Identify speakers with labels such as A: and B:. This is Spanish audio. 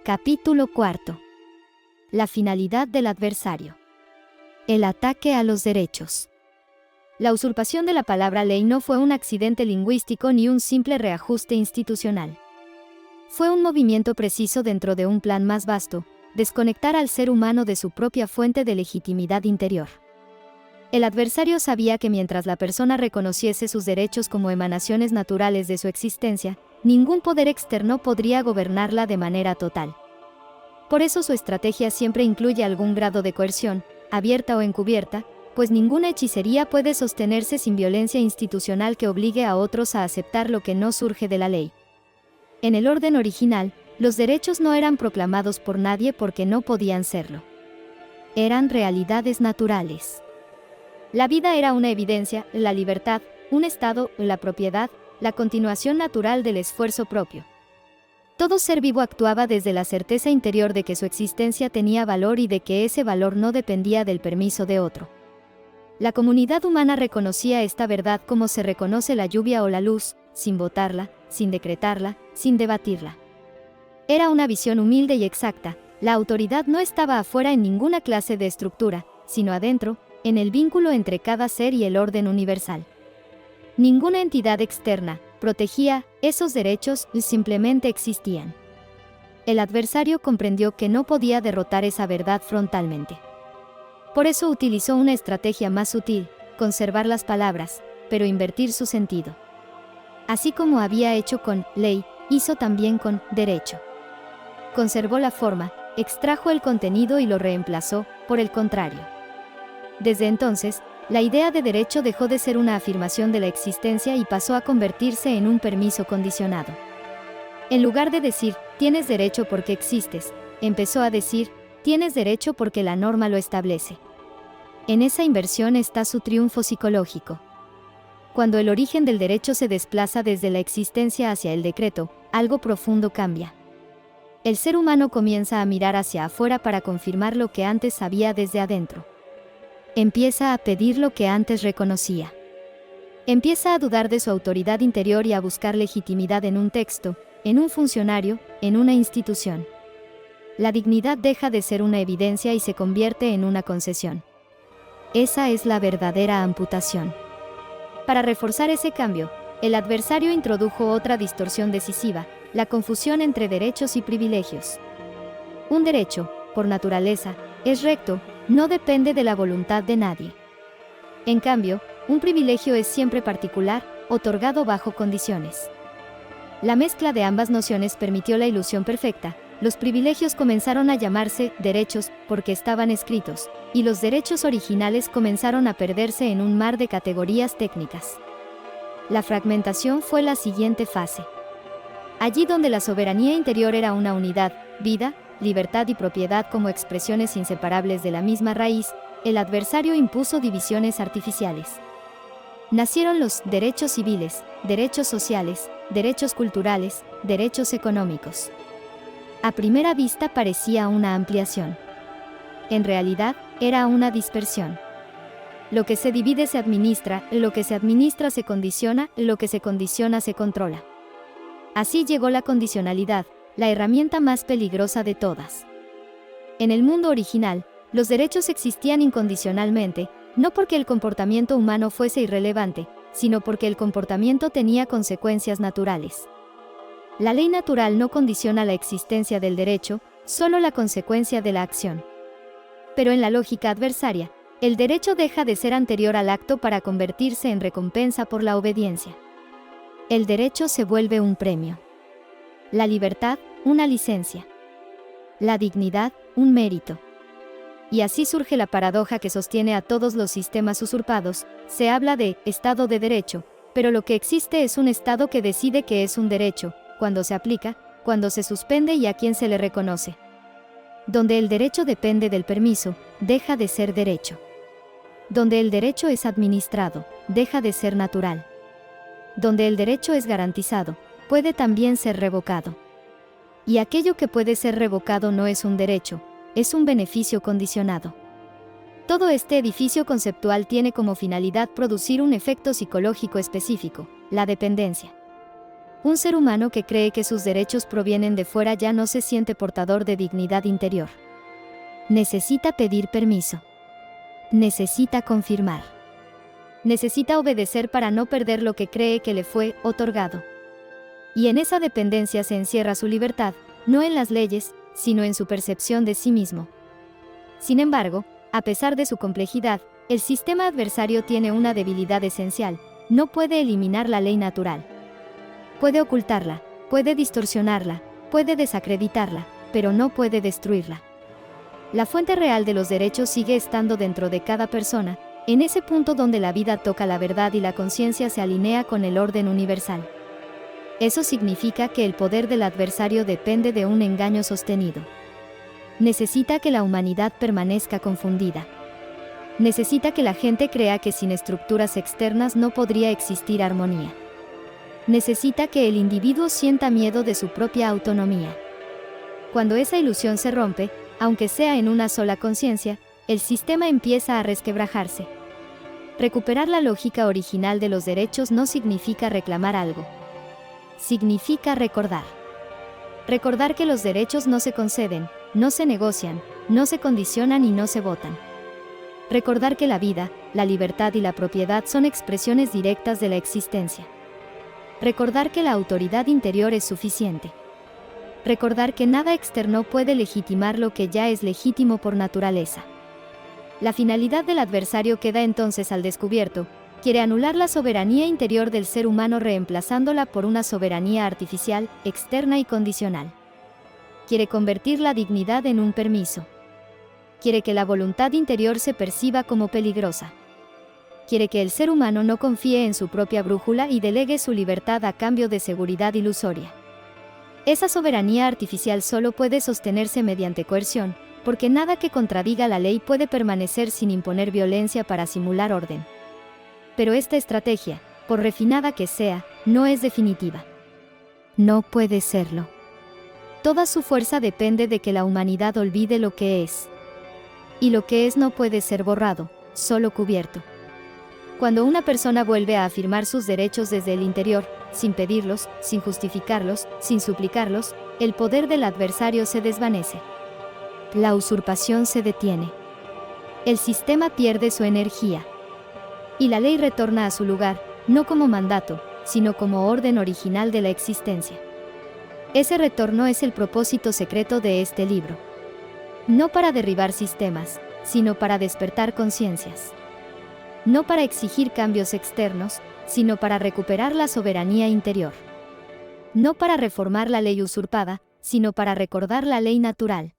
A: Capítulo 4. La finalidad del adversario. El ataque a los derechos. La usurpación de la palabra ley no fue un accidente lingüístico ni un simple reajuste institucional. Fue un movimiento preciso dentro de un plan más vasto, desconectar al ser humano de su propia fuente de legitimidad interior. El adversario sabía que mientras la persona reconociese sus derechos como emanaciones naturales de su existencia, ningún poder externo podría gobernarla de manera total. Por eso su estrategia siempre incluye algún grado de coerción, abierta o encubierta, pues ninguna hechicería puede sostenerse sin violencia institucional que obligue a otros a aceptar lo que no surge de la ley. En el orden original, los derechos no eran proclamados por nadie porque no podían serlo. Eran realidades naturales. La vida era una evidencia, la libertad, un estado, la propiedad, la continuación natural del esfuerzo propio. Todo ser vivo actuaba desde la certeza interior de que su existencia tenía valor y de que ese valor no dependía del permiso de otro. La comunidad humana reconocía esta verdad como se reconoce la lluvia o la luz, sin votarla, sin decretarla, sin debatirla. Era una visión humilde y exacta. La autoridad no estaba afuera en ninguna clase de estructura, sino adentro, en el vínculo entre cada ser y el orden universal. Ninguna entidad externa protegía esos derechos, simplemente existían. El adversario comprendió que no podía derrotar esa verdad frontalmente. Por eso utilizó una estrategia más sutil, conservar las palabras, pero invertir su sentido. Así como había hecho con ley, hizo también con derecho. Conservó la forma, extrajo el contenido y lo reemplazó, por el contrario. Desde entonces, la idea de derecho dejó de ser una afirmación de la existencia y pasó a convertirse en un permiso condicionado. En lugar de decir, tienes derecho porque existes, empezó a decir, tienes derecho porque la norma lo establece. En esa inversión está su triunfo psicológico. Cuando el origen del derecho se desplaza desde la existencia hacia el decreto, algo profundo cambia. El ser humano comienza a mirar hacia afuera para confirmar lo que antes sabía desde adentro. Empieza a pedir lo que antes reconocía. Empieza a dudar de su autoridad interior y a buscar legitimidad en un texto, en un funcionario, en una institución. La dignidad deja de ser una evidencia y se convierte en una concesión. Esa es la verdadera amputación. Para reforzar ese cambio, el adversario introdujo otra distorsión decisiva, la confusión entre derechos y privilegios. Un derecho, por naturaleza, es recto, no depende de la voluntad de nadie. En cambio, un privilegio es siempre particular, otorgado bajo condiciones. La mezcla de ambas nociones permitió la ilusión perfecta. Los privilegios comenzaron a llamarse derechos porque estaban escritos, y los derechos originales comenzaron a perderse en un mar de categorías técnicas. La fragmentación fue la siguiente fase. Allí donde la soberanía interior era una unidad, vida, libertad y propiedad como expresiones inseparables de la misma raíz, el adversario impuso divisiones artificiales. Nacieron los derechos civiles, derechos sociales, derechos culturales, derechos económicos. A primera vista parecía una ampliación. En realidad, era una dispersión. Lo que se divide se administra, lo que se administra se condiciona, lo que se condiciona se controla. Así llegó la condicionalidad, la herramienta más peligrosa de todas. En el mundo original, los derechos existían incondicionalmente, no porque el comportamiento humano fuese irrelevante, sino porque el comportamiento tenía consecuencias naturales. La ley natural no condiciona la existencia del derecho, solo la consecuencia de la acción. Pero en la lógica adversaria, el derecho deja de ser anterior al acto para convertirse en recompensa por la obediencia. El derecho se vuelve un premio. La libertad, una licencia. La dignidad, un mérito. Y así surge la paradoja que sostiene a todos los sistemas usurpados. Se habla de Estado de Derecho, pero lo que existe es un Estado que decide que es un derecho, cuando se aplica, cuando se suspende y a quién se le reconoce. Donde el derecho depende del permiso, deja de ser derecho. Donde el derecho es administrado, deja de ser natural. Donde el derecho es garantizado, puede también ser revocado. Y aquello que puede ser revocado no es un derecho, es un beneficio condicionado. Todo este edificio conceptual tiene como finalidad producir un efecto psicológico específico, la dependencia. Un ser humano que cree que sus derechos provienen de fuera ya no se siente portador de dignidad interior. Necesita pedir permiso. Necesita confirmar. Necesita obedecer para no perder lo que cree que le fue otorgado. Y en esa dependencia se encierra su libertad, no en las leyes, sino en su percepción de sí mismo. Sin embargo, a pesar de su complejidad, el sistema adversario tiene una debilidad esencial: no puede eliminar la ley natural. Puede ocultarla, puede distorsionarla, puede desacreditarla, pero no puede destruirla. La fuente real de los derechos sigue estando dentro de cada persona, en ese punto donde la vida toca la verdad y la conciencia se alinea con el orden universal. Eso significa que el poder del adversario depende de un engaño sostenido. Necesita que la humanidad permanezca confundida. Necesita que la gente crea que sin estructuras externas no podría existir armonía. Necesita que el individuo sienta miedo de su propia autonomía. Cuando esa ilusión se rompe, aunque sea en una sola conciencia, el sistema empieza a resquebrajarse. Recuperar la lógica original de los derechos no significa reclamar algo. Significa recordar. Recordar que los derechos no se conceden, no se negocian, no se condicionan y no se votan. Recordar que la vida, la libertad y la propiedad son expresiones directas de la existencia. Recordar que la autoridad interior es suficiente. Recordar que nada externo puede legitimar lo que ya es legítimo por naturaleza. La finalidad del adversario queda entonces al descubierto: quiere anular la soberanía interior del ser humano reemplazándola por una soberanía artificial, externa y condicional. Quiere convertir la dignidad en un permiso. Quiere que la voluntad interior se perciba como peligrosa. Quiere que el ser humano no confíe en su propia brújula y delegue su libertad a cambio de seguridad ilusoria. Esa soberanía artificial solo puede sostenerse mediante coerción, porque nada que contradiga la ley puede permanecer sin imponer violencia para simular orden. Pero esta estrategia, por refinada que sea, no es definitiva. No puede serlo. Toda su fuerza depende de que la humanidad olvide lo que es. Y lo que es no puede ser borrado, solo cubierto. Cuando una persona vuelve a afirmar sus derechos desde el interior, sin pedirlos, sin justificarlos, sin suplicarlos, el poder del adversario se desvanece. La usurpación se detiene. El sistema pierde su energía. Y la ley retorna a su lugar, no como mandato, sino como orden original de la existencia. Ese retorno es el propósito secreto de este libro. No para derribar sistemas, sino para despertar conciencias. No para exigir cambios externos, sino para recuperar la soberanía interior. No para reformar la ley usurpada, sino para recordar la ley natural.